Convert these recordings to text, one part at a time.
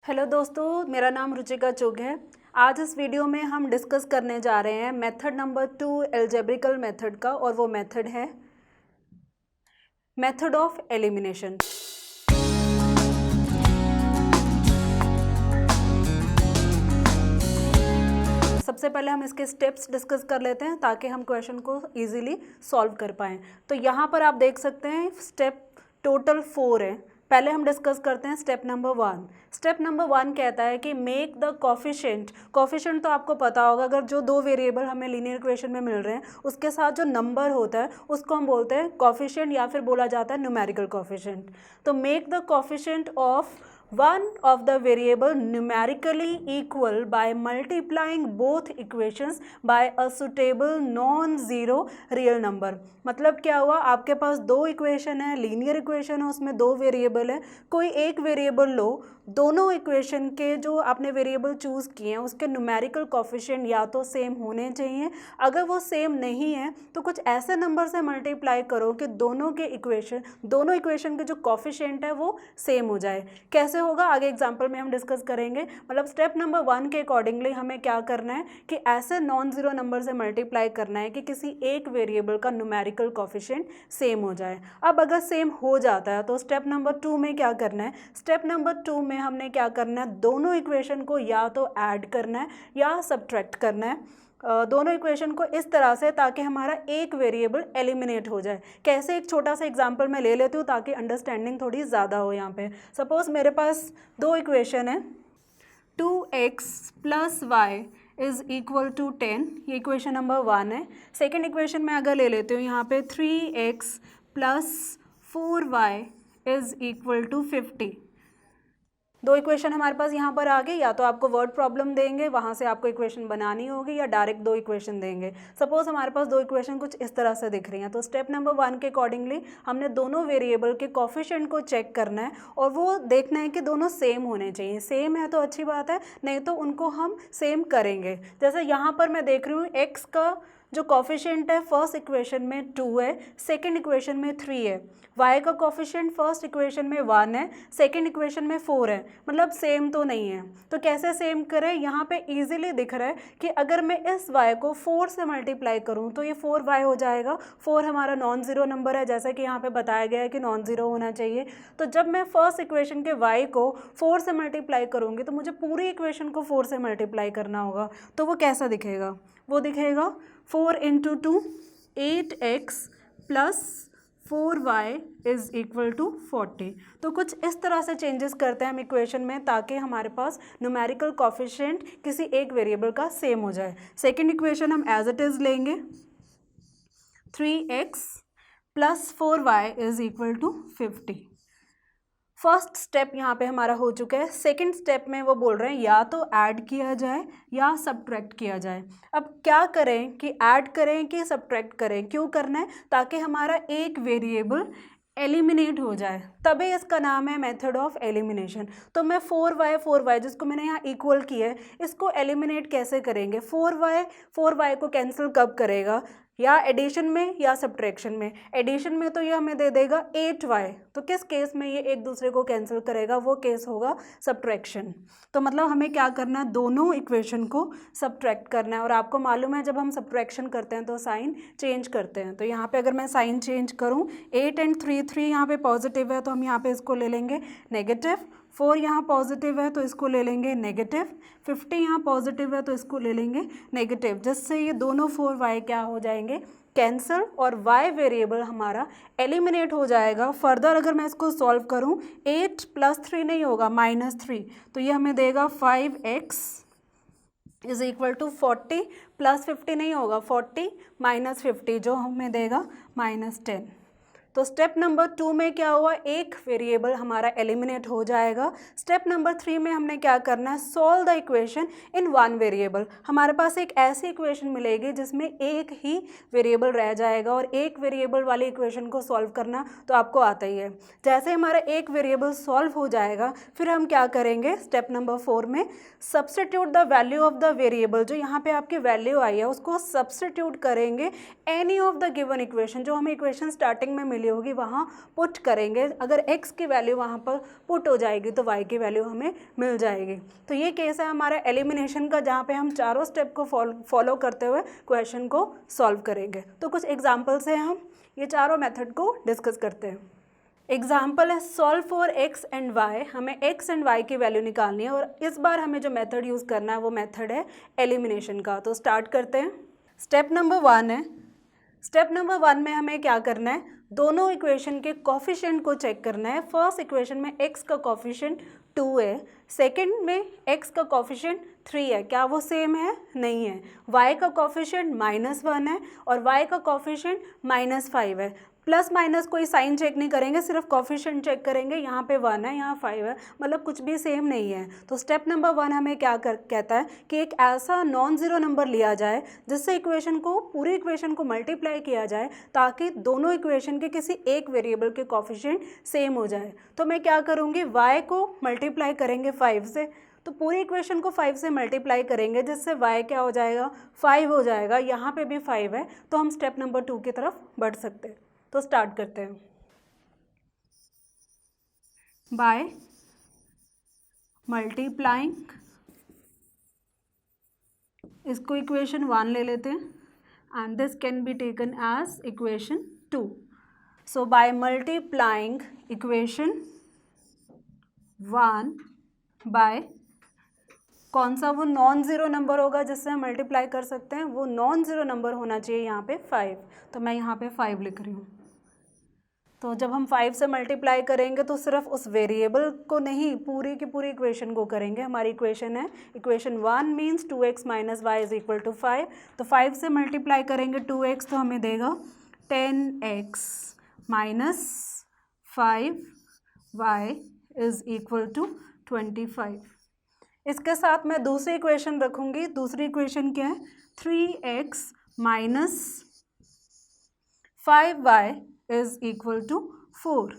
Hello दोस्तों, मेरा नाम रुचिका चुग है। आज इस वीडियो में हम डिस्कस करने जा रहे हैं मेथड नंबर 2 एल्जेब्रिकल मेथड का, और वो मेथड है मेथड ऑफ एलिमिनेशन। सबसे पहले हम इसके स्टेप्स डिस्कस कर लेते हैं ताकि हम क्वेश्चन को इजीली सॉल्व कर पाएँ। तो यहाँ पर आप देख सकते हैं स्टेप टोटल 4 है। पहले हम डिस्कस करते हैं स्टेप नंबर 1। स्टेप नंबर 1 कहता है कि मेक द कोफिशिएंट। कोफिशिएंट तो आपको पता होगा, अगर जो दो वेरिएबल हमें लीनियर इक्वेशन में मिल रहे हैं उसके साथ जो नंबर होता है उसको हम बोलते हैं कोफिशिएंट, या फिर बोला जाता है न्यूमेरिकल कोफिशिएंट। तो make the coefficient of one of the variable numerically equal by multiplying both equations by a suitable non-zero real number। मतलब क्या हुआ, आपके पास दो इक्वेशन है, लीनियर इक्वेशन है, उसमें दो वेरिएबल है। कोई एक वेरिएबल लो, दोनों इक्वेशन के जो आपने वेरिएबल चूज़ किए हैं उसके न्यूमेरिकल कोफिशिएंट या तो सेम होने चाहिए। अगर वो सेम नहीं है तो कुछ ऐसे नंबर से मल्टीप्लाई करो कि दोनों इक्वेशन के जो कोफिशिएंट है वो सेम हो जाए। कैसे होगा आगे एग्जाम्पल में हम डिस्कस करेंगे। मतलब स्टेप नंबर 1 के अकॉर्डिंगली हमें क्या करना है कि ऐसे नॉन ज़ीरो नंबर से मल्टीप्लाई करना है कि किसी एक वेरिएबल का न्यूमेरिकल कोफिशिएंट सेम हो जाए। अब अगर सेम हो जाता है तो स्टेप नंबर 2 में क्या करना है, स्टेप नंबर 2 में हमने क्या करना है, दोनों इक्वेशन को या तो ऐड करना है या सब्ट्रैक्ट करना है। दोनों इक्वेशन को इस तरह से ताकि हमारा एक वेरिएबल एलिमिनेट हो जाए। कैसे, एक छोटा सा एग्जांपल मैं ले लेती हूँ ताकि अंडरस्टैंडिंग थोड़ी ज़्यादा हो। यहाँ पे सपोज मेरे पास दो इक्वेशन है, 2x + y is equal to 10, ये इक्वेशन नंबर 1 है। सेकेंड इक्वेशन मैं अगर ले लेती हूँ यहाँ पे 3x + 4y is equal to 50। दो इक्वेशन हमारे पास यहाँ पर आ गए, या तो आपको वर्ड प्रॉब्लम देंगे, वहाँ से आपको इक्वेशन बनानी होगी, या डायरेक्ट दो इक्वेशन देंगे। सपोज हमारे पास दो इक्वेशन कुछ इस तरह से दिख रही हैं, तो स्टेप नंबर 1 के अकॉर्डिंगली हमने दोनों वेरिएबल के कोफिशिएंट को चेक करना है और वो देखना है कि दोनों सेम होने चाहिए। सेम है तो अच्छी बात है, नहीं तो उनको हम सेम करेंगे। जैसे यहाँ पर मैं देख रही हूँ एक्स का जो कोफिशिएंट है फर्स्ट इक्वेशन में 2 है, सेकंड इक्वेशन में 3 है। y का कोफिशिएंट फर्स्ट इक्वेशन में 1 है, सेकंड इक्वेशन में 4 है। मतलब सेम तो नहीं है। तो कैसे सेम करें, यहाँ पे इजीली दिख रहा है कि अगर मैं इस y को 4 से मल्टीप्लाई करूँ तो ये 4y हो जाएगा। 4 हमारा नॉन ज़ीरो नंबर है, जैसा कि यहाँ पे बताया गया है कि नॉन ज़ीरो होना चाहिए। तो जब मैं फर्स्ट इक्वेशन के y को 4 से मल्टीप्लाई करूँगी तो मुझे पूरी इक्वेशन को 4 से मल्टीप्लाई करना होगा। तो वो कैसा दिखेगा, वो दिखेगा 4 × 2 8x + 4y is equal to 40। तो कुछ इस तरह से चेंजेस करते हैं हम इक्वेशन में ताकि हमारे पास न्यूमेरिकल कोफिशिएंट किसी एक वेरिएबल का सेम हो जाए। सेकंड इक्वेशन हम एज इट इज़ लेंगे, 3x + 4y is equal to 50। First step यहाँ पे हमारा हो चुका है। सेकंड स्टेप में वो बोल रहे हैं या तो ऐड किया जाए या सब्ट्रैक्ट किया जाए। अब क्या करें कि ऐड करें कि सब्ट्रैक्ट करें, क्यों करना है, ताकि हमारा एक वेरिएबल एलिमिनेट हो जाए, तभी इसका नाम है मेथड ऑफ एलिमिनेशन। तो मैं 4y जिसको मैंने यहाँ इक्वल किया है, इसको एलिमिनेट कैसे करेंगे। 4y को कैंसिल कब करेगा, या एडिशन में या सब्ट्रैक्शन में। एडिशन में तो ये हमें दे देगा 8y, तो किस केस में ये एक दूसरे को कैंसिल करेगा, वो केस होगा सब्ट्रैक्शन। तो मतलब हमें क्या करना है, दोनों इक्वेशन को सब्ट्रैक्ट करना है। और आपको मालूम है जब हम सब्ट्रैक्शन करते हैं तो साइन चेंज करते हैं। तो यहाँ पे अगर मैं साइन चेंज करूँ, 8 और 3 यहाँ पे पॉजिटिव है तो हम यहाँ पे इसको ले लेंगे नेगेटिव। 4 यहाँ पॉजिटिव है तो इसको ले लेंगे नेगेटिव। 50 यहाँ पॉजिटिव है तो इसको ले लेंगे नेगेटिव, जिससे ये दोनों 4y क्या हो जाएंगे, कैंसल, और y वेरिएबल हमारा एलिमिनेट हो जाएगा। फर्दर अगर मैं इसको सॉल्व करूँ, 8 + 3 नहीं होगा, -3, तो ये हमें देगा 5x इज़ इक्वल टू 40 + 50 नहीं होगा, 40 - 50 जो हमें देगा -10। तो स्टेप नंबर 2 में क्या हुआ, एक वेरिएबल हमारा एलिमिनेट हो जाएगा। स्टेप नंबर 3 में हमने क्या करना है, solve the equation in one variable. हमारे पास एक ऐसी इक्वेशन मिलेगी जिसमें एक ही वेरिएबल रह जाएगा, और एक वेरिएबल वाली इक्वेशन को सॉल्व करना तो आपको आता ही है। जैसे हमारा एक वेरिएबल सॉल्व हो जाएगा, फिर हम क्या करेंगे, स्टेप नंबर 4 में substitute the value of the variable. जो यहाँ पे आपकी वैल्यू आई है उसको सब्स्टिट्यूट करेंगे any of the given equation, जो हमें इक्वेशन स्टार्टिंग में मिली वैल्यू होगी वहाँ पुट करेंगे, अगर x की वैल्यू वहाँ पर पुट हो जाएगी तो y की वैल्यू हमें मिल जाएगी। तो ये केस है हमारा एलिमिनेशन का, जहाँ पे हम चारों स्टेप को फॉलो करते हुए क्वेश्चन को सॉल्व करेंगे। तो कुछ एग्जाम्पल से हम ये चारों मेथड को डिस्कस करते हैं। एग्जाम्पल है solve for x and y, हमें x एंड y की वैल्यू निकालनी है और इस बार हमें जो मेथड यूज़ करना है वो मेथड है एलिमिनेशन का। तो स्टार्ट करते हैं। स्टेप नंबर 1 है। स्टेप नंबर 1 में हमें क्या करना है, दोनों इक्वेशन के कोफिशिएंट को चेक करना है। फर्स्ट इक्वेशन में x का कोफिशिएंट 2 है, सेकंड में x का कोफिशिएंट 3 है, क्या वो सेम है? नहीं है। y का कोफिशिएंट -1 है और y का कोफिशिएंट -5 है। प्लस माइनस कोई साइन चेक नहीं करेंगे, सिर्फ कोफिशिएंट चेक करेंगे। यहाँ पे 1 है, यहाँ 5 है, मतलब कुछ भी सेम नहीं है। तो स्टेप नंबर 1 हमें क्या कहता है कि एक ऐसा नॉन ज़ीरो नंबर लिया जाए जिससे इक्वेशन को, पूरी इक्वेशन को मल्टीप्लाई किया जाए ताकि दोनों इक्वेशन के किसी एक वेरिएबल के कोफिशिएंट सेम हो जाए। तो मैं क्या करूँगी, y को मल्टीप्लाई करेंगे 5 से, तो पूरी इक्वेशन को 5 से मल्टीप्लाई करेंगे जिससे y क्या हो जाएगा, 5 हो जाएगा। यहाँ पे भी 5 है, तो हम स्टेप नंबर 2 की तरफ बढ़ सकते हैं। तो स्टार्ट करते हैं। बाय मल्टीप्लाइंग, इसको इक्वेशन 1 ले लेते हैं and this can be taken as equation 2। So by multiplying equation 1 by, कौन सा वो नॉन ज़ीरो नंबर होगा जिससे हम मल्टीप्लाई कर सकते हैं, वो नॉन ज़ीरो नंबर होना चाहिए यहाँ पे 5। तो मैं यहाँ पे 5 लिख रही हूँ। तो जब हम 5 से मल्टीप्लाई करेंगे तो सिर्फ उस वेरिएबल को नहीं, पूरी की पूरी इक्वेशन को करेंगे। हमारी इक्वेशन है, equation 1 means 2x minus y is equal to 5। तो 5 से मल्टीप्लाई करेंगे 2x तो हमें देगा 10x minus 5y is equal to 25। इसके साथ मैं दूसरी इक्वेशन रखूँगी। दूसरी इक्वेशन क्या है, 3x minus 5y is equal to 4।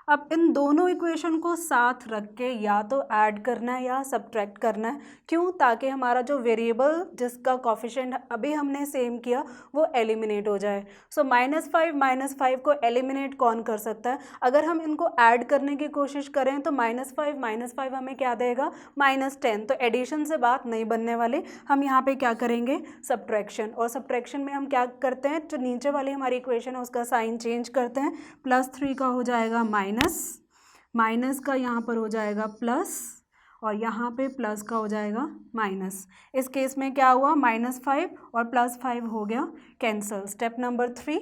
अब इन दोनों इक्वेशन को साथ रख के या तो ऐड करना है या सब्ट्रैक्ट करना है। क्यों? ताकि हमारा जो वेरिएबल जिसका कोफिशिएंट अभी हमने सेम किया वो एलिमिनेट हो जाए। सो -5 को एलिमिनेट कौन कर सकता है? अगर हम इनको ऐड करने की कोशिश करें तो -5 हमें क्या देगा, -10। तो एडिशन से बात नहीं बनने वाली, हम यहाँ पे क्या करेंगे, सब्ट्रैक्शन। और सब्ट्रैक्शन में हम क्या करते हैं, जो नीचे वाली हमारी इक्वेशन है उसका साइन चेंज करते हैं। +3 का हो जाएगा माइनस का यहाँ पर हो जाएगा प्लस और यहाँ पे प्लस का हो जाएगा माइनस। इस केस में क्या हुआ, -5 और +5 हो गया कैंसिल। स्टेप नंबर 3,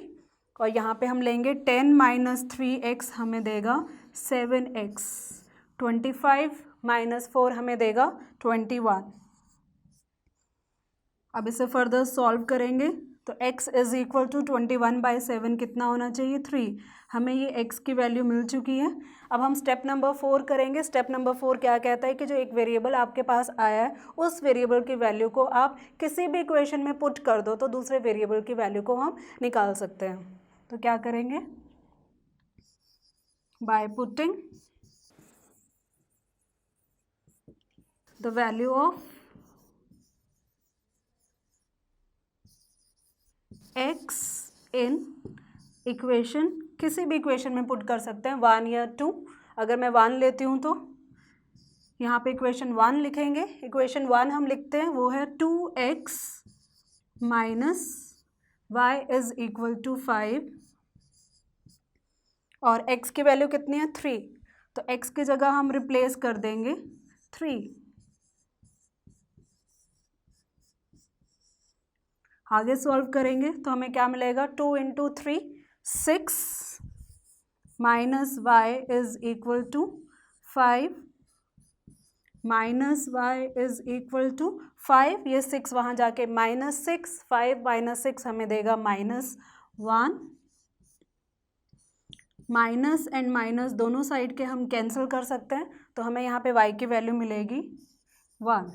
और यहाँ पे हम लेंगे 10 माइनस 3x हमें देगा 7x, 25 माइनस 4 हमें देगा 21। अब इसे फर्दर सॉल्व करेंगे तो x इज इक्वल टू 21/7 कितना होना चाहिए, 3। हमें ये x की वैल्यू मिल चुकी है। अब हम स्टेप नंबर 4 करेंगे। स्टेप नंबर 4 क्या कहता है कि जो एक वेरिएबल आपके पास आया है उस वेरिएबल की वैल्यू को आप किसी भी इक्वेशन में पुट कर दो तो दूसरे वेरिएबल की वैल्यू को हम निकाल सकते हैं। तो क्या करेंगे, bye putting the value of x in equation, किसी भी इक्वेशन में पुट कर सकते हैं, 1 या 2। अगर मैं 1 लेती हूँ तो यहाँ पे इक्वेशन 1 लिखेंगे। इक्वेशन 1 हम लिखते हैं वो है 2x minus y is equal to 5 और x की वैल्यू कितनी है, 3। तो x की जगह हम रिप्लेस कर देंगे 3। आगे सॉल्व करेंगे तो हमें क्या मिलेगा, 2 × 3 6 minus y is equal to 5 minus y is equal to 5। ये 6 वहाँ जाके -6, 5 - 6 हमें देगा -1। माइनस एंड माइनस दोनों साइड के हम कैंसिल कर सकते हैं तो हमें यहाँ पे y की वैल्यू मिलेगी 1।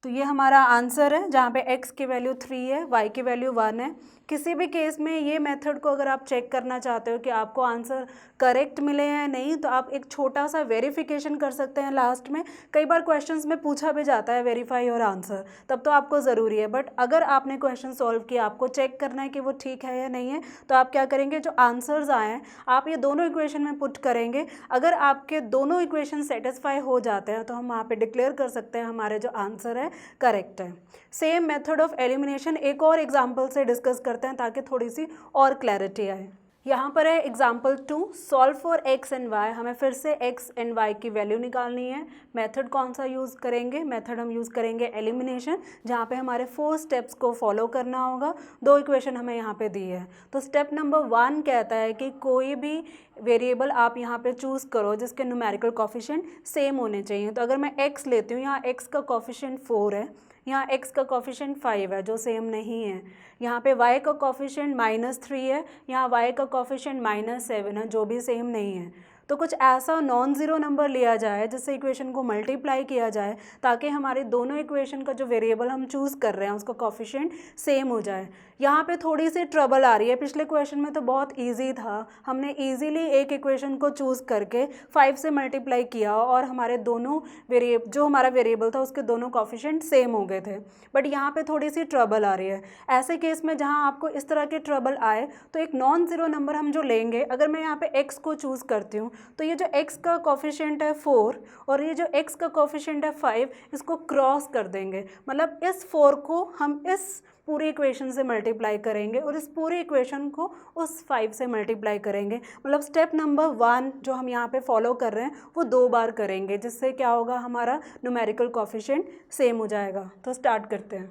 तो ये हमारा आंसर है जहाँ पे x की वैल्यू 3 है, y की वैल्यू 1 है। किसी भी केस में ये मेथड को अगर आप चेक करना चाहते हो कि आपको आंसर करेक्ट मिले हैं नहीं, तो आप एक छोटा सा वेरिफिकेशन कर सकते हैं लास्ट में। कई बार क्वेश्चंस में पूछा भी जाता है वेरीफाई योर आंसर, तब तो आपको ज़रूरी है। बट अगर आपने क्वेश्चन सॉल्व किया, आपको चेक करना है कि वो ठीक है या नहीं है, तो आप क्या करेंगे, जो आंसर्स आए हैं आप ये दोनों इक्वेशन में पुट करेंगे। अगर आपके दोनों इक्वेशन सेटिस्फाई हो जाते हैं तो हम वहाँ पे डिक्लेयर कर सकते हैं हमारे जो आंसर है करेक्ट है। सेम मेथड ऑफ एलिमिनेशन एक और एग्जाम्पल से डिस्कस करते हैं ताकि थोड़ी सी और क्लैरिटी आए। यहाँ पर है example 2, solve for x and y। हमें फिर से x एंड y की वैल्यू निकालनी है। मेथड कौन सा यूज़ करेंगे, मेथड हम यूज़ करेंगे एलिमिनेशन, जहाँ पे हमारे 4 स्टेप्स को फॉलो करना होगा। 2 इक्वेशन हमें यहाँ पे दी है। तो स्टेप नंबर 1 कहता है कि कोई भी वेरिएबल आप यहाँ पे चूज़ करो जिसके न्यूमेरिकल कोफिशिएंट सेम होने चाहिए। तो अगर मैं x लेती हूँ, यहाँ x का कोफिशिएंट 4 है, यहाँ x का कोफिशिएंट 5 है जो सेम नहीं है। यहाँ पे y का कोफिशिएंट -3 है, यहाँ y का कोफिशिएंट -7 है जो भी सेम नहीं है। तो कुछ ऐसा नॉन ज़ीरो नंबर लिया जाए जिससे इक्वेशन को मल्टीप्लाई किया जाए ताकि हमारे दोनों इक्वेशन का जो वेरिएबल हम चूज़ कर रहे हैं उसका कोफिशिएंट सेम हो जाए। यहाँ पे थोड़ी सी ट्रबल आ रही है। पिछले क्वेश्चन में तो बहुत इजी था, हमने इजीली एक इक्वेशन को चूज़ करके 5 से मल्टीप्लाई किया और हमारे दोनों जो हमारा वेरिएबल था उसके दोनों कोफिशिएंट सेम हो गए थे। बट यहाँ पे थोड़ी सी ट्रबल आ रही है। ऐसे केस में जहाँ आपको इस तरह के ट्रबल आए तो एक नॉन ज़ीरो नंबर हम जो लेंगे, अगर मैं यहाँ पे x को चूज़ करती हूँ तो ये जो x का कोफिशिएंट है 4 और ये जो x का कोफिशिएंट है 5, इसको क्रॉस कर देंगे। मतलब इस 4 को हम इस पूरी इक्वेशन से मल्टीप्लाई करेंगे और इस पूरी इक्वेशन को उस 5 से मल्टीप्लाई करेंगे। मतलब स्टेप नंबर 1 जो हम यहाँ पे फॉलो कर रहे हैं वो 2 बार करेंगे, जिससे क्या होगा, हमारा न्यूमेरिकल कोफिशिएंट सेम हो जाएगा। तो स्टार्ट करते हैं।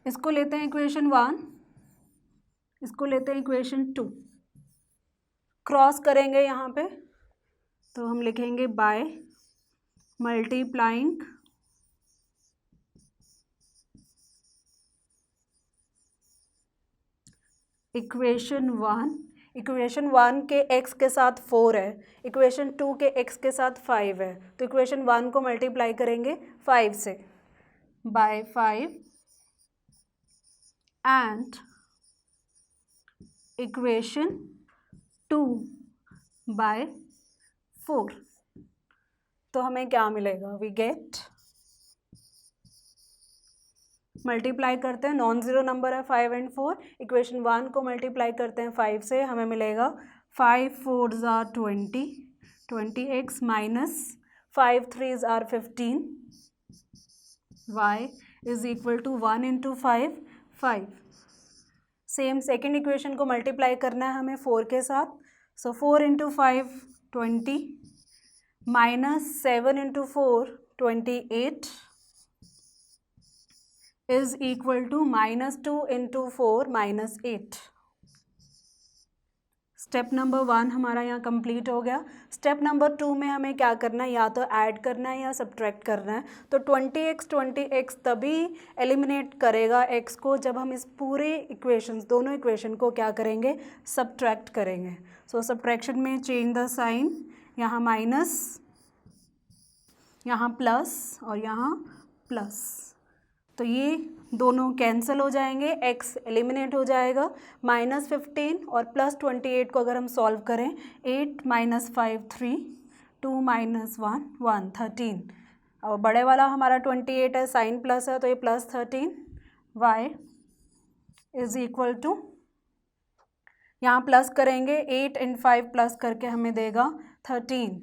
इसको लेते हैं इक्वेशन 1, इसको लेते हैं इक्वेशन 2, क्रॉस करेंगे यहाँ पे तो हम लिखेंगे बाय मल्टीप्लाइंग इक्वेशन 1 के x के साथ 4 है, इक्वेशन 2 के x के साथ 5 है। तो इक्वेशन 1 को मल्टीप्लाई करेंगे 5 से, बाय 5 एंड इक्वेशन 2 बाय 4। तो हमें क्या मिलेगा, वी गेट, मल्टीप्लाई करते हैं, नॉन ज़ीरो नंबर है 5 एंड 4, इक्वेशन 1 को मल्टीप्लाई करते हैं 5 से, हमें मिलेगा 5 4s are 20, 20x minus 5 3s are 15, y is equal to 1 into 5, 5। Same second equation को मल्टीप्लाई करना है हमें 4 के साथ, so 4 into 5 20 minus 7 into 4 28 is equal to -2 into 4 -8। Step number 1 हमारा यहाँ कंप्लीट हो गया। स्टेप नंबर 2 में हमें क्या करना है, या तो ऐड करना है या सब्ट्रैक्ट करना है। तो 20x तभी एलिमिनेट करेगा x को जब हम इस पूरे इक्वेशंस, दोनों इक्वेशन को क्या करेंगे, सब्ट्रैक्ट करेंगे। सो सब्ट्रैक्शन में चेंज द साइन, यहाँ माइनस, यहाँ प्लस और यहाँ प्लस, तो ये दोनों कैंसिल हो जाएंगे, x एलिमिनेट हो जाएगा। -15 और +28 को अगर हम सॉल्व करें, 8 - 5 3, 2 - 1 1 13। और बड़े वाला हमारा 28 है, साइन प्लस है तो ये +13, y इज इक्वल टू, यहाँ प्लस करेंगे 8 इन 5 प्लस करके हमें देगा 13।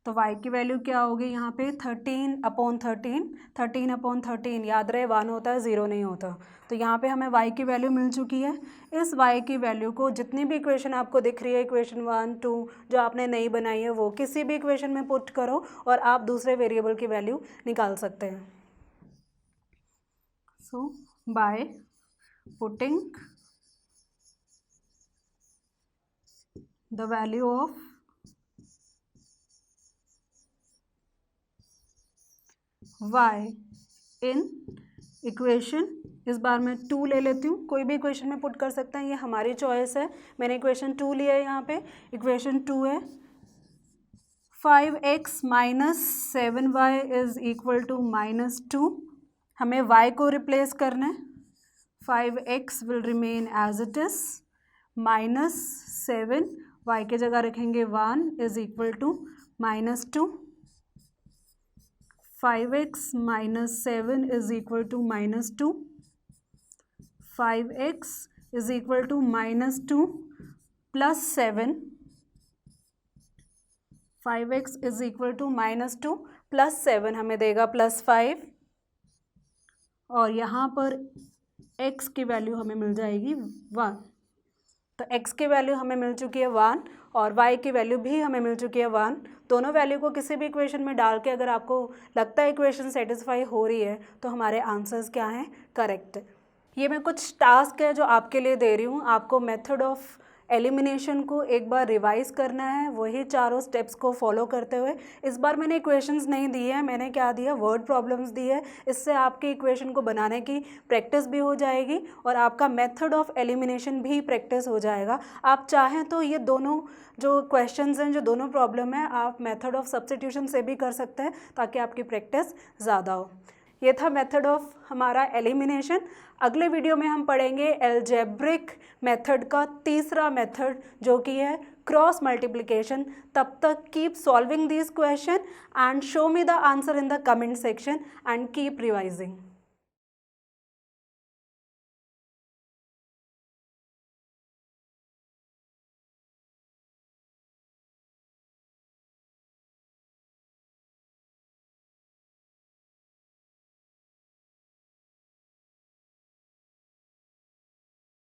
तो y की वैल्यू क्या होगी यहाँ पे, 13/13, 13/13, याद रहे 1 होता है 0 नहीं होता। तो यहाँ पे हमें y की वैल्यू मिल चुकी है। इस y की वैल्यू को जितनी भी इक्वेशन आपको दिख रही है, इक्वेशन 1 2 जो आपने नई बनाई है, वो किसी भी इक्वेशन में पुट करो और आप दूसरे वेरिएबल की वैल्यू निकाल सकते हैं। So by putting the value of y in equation, इस बार मैं 2 ले लेती हूँ, कोई भी इक्वेशन में पुट कर सकते हैं, ये हमारी चॉइस है। मैंने इक्वेशन 2 लिया है, यहाँ पे इक्वेशन 2 है 5x minus 7y is equal to -2। हमें y को रिप्लेस करना है, 5x will remain as it is, minus 7, y के जगह रखेंगे 1 is equal to minus 2, 5x minus 7 is equal to minus 2, 5x is equal to minus 2 plus 7, 5x is equal to minus 2 plus 7 हमें देगा plus 5, और यहाँ पर x की value हमें मिल जाएगी 1। तो x की वैल्यू हमें मिल चुकी है 1 और y की वैल्यू भी हमें मिल चुकी है 1। दोनों वैल्यू को किसी भी इक्वेशन में डाल के अगर आपको लगता है इक्वेशन सेटिस्फाई हो रही है तो हमारे आंसर्स क्या हैं, करेक्ट। ये मैं कुछ टास्क है जो आपके लिए दे रही हूँ, आपको मेथड ऑफ एलिमिनेशन को एक बार रिवाइज करना है, वही चारों स्टेप्स को फॉलो करते हुए। इस बार मैंने इक्वेशंस नहीं दी है, मैंने क्या दिया, वर्ड प्रॉब्लम्स दी है। इससे आपकी इक्वेशन को बनाने की प्रैक्टिस भी हो जाएगी और आपका मेथड ऑफ एलिमिनेशन भी प्रैक्टिस हो जाएगा। आप चाहें तो ये दोनों जो क्वेश्चंस हैं, जो दोनों प्रॉब्लम है, आप मेथड ऑफ सब्स्टिट्यूशन से भी कर सकते हैं ताकि आपकी प्रैक्टिस ज़्यादा हो। ये था मेथड ऑफ हमारा एलिमिनेशन। अगले वीडियो में हम पढ़ेंगे एल्जेब्रिक मेथड का तीसरा मेथड जो कि है क्रॉस मल्टीप्लिकेशन। तब तक keep solving this question and show me the answer in the comment section and keep revising.